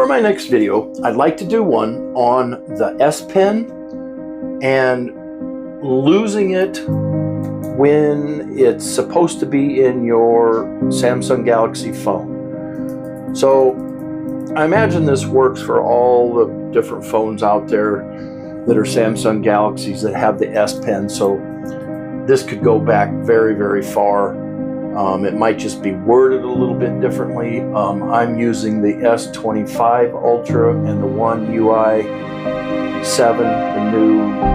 For my next video, I'd like to do one on the S Pen and losing it when it's supposed to be in your Samsung Galaxy phone. So I imagine this works for all the different phones out there that are Samsung Galaxies that have the S Pen. So this could go back very, very far. It might just be worded a little bit differently. I'm using the S25 Ultra and the One UI 7,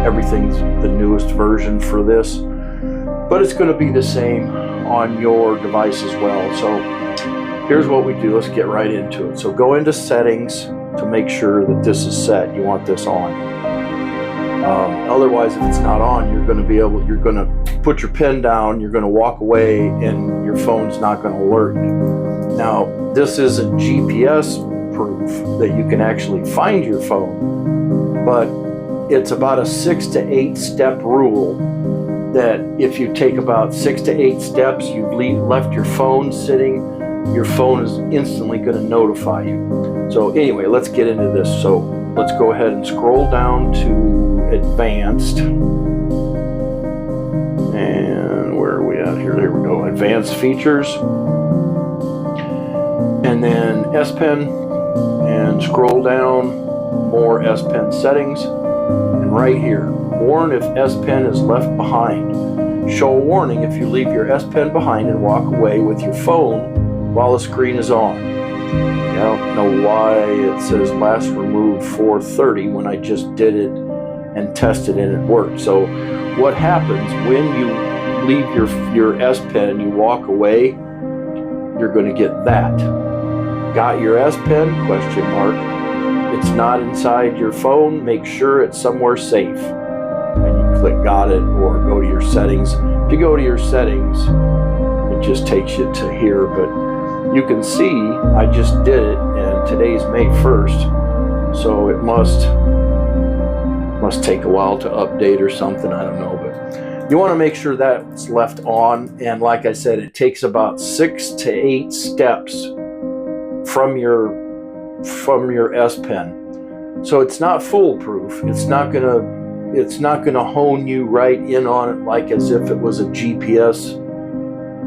everything's the newest version for this. But it's going to be the same on your device as well. So here's what we do. Let's get right into it. So go into settings to make sure that this is set. You want this on. Otherwise, if it's not on, you're going to put your pen down, you're going to walk away, and your phone's not going to alert you. Now, this isn't GPS proof that you can actually find your phone, but it's about a 6 to 8 step rule that if you take about 6 to 8 steps, you've left your phone sitting, your phone is instantly going to notify you. So anyway, let's get into this. So let's go ahead and scroll down to Advanced. And where are we at here? There we go. Advanced features. And then S Pen. And scroll down. More S Pen settings. And right here, warn if S Pen is left behind. Show a warning if you leave your S Pen behind and walk away with your phone while the screen is on. I don't know why it says last removed 4:30 when I just did it and tested and it worked. So what happens when you leave your S Pen and you walk away, you're going to get that. Got your S Pen? Question mark. It's not inside your phone. Make sure it's somewhere safe. And you click got it or go to your settings. If you go to your settings, it just takes you to here, but you can see I just did it and today's May 1st, so it must take a while to update or something, I don't know, but you want to make sure that's left on. And like I said, it takes about 6 to 8 steps from your S Pen. So it's not foolproof. It's not gonna hone you right in on it like as if it was a GPS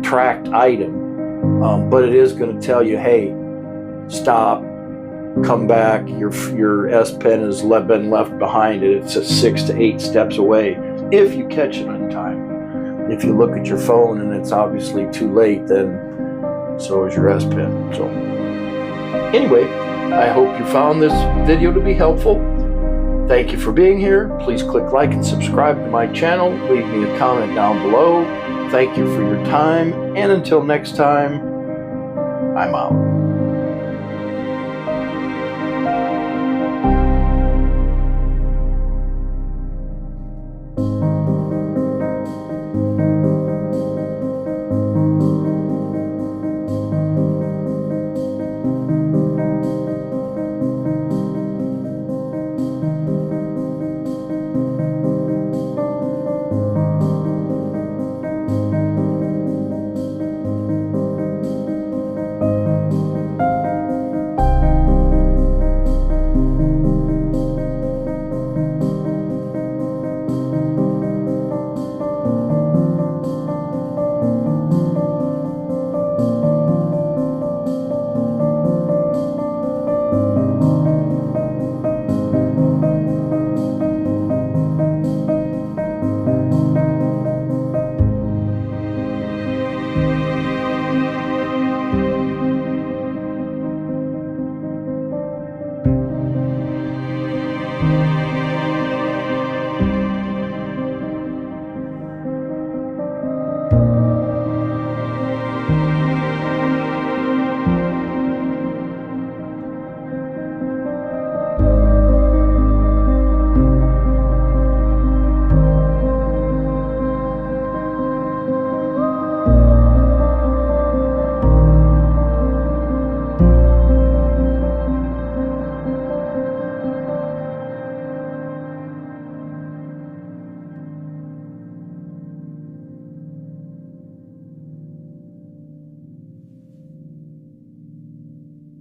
tracked item. But it is going to tell you, hey, stop, come back, your S Pen has been left behind. It's a 6 to 8 steps away if you catch it in time. If you look at your phone and it's obviously too late, then so is your S Pen. So anyway, I hope you found this video to be helpful. Thank you for being here. Please click like and subscribe to my channel. Leave me a comment down below. Thank you for your time, and until next time, I'm out.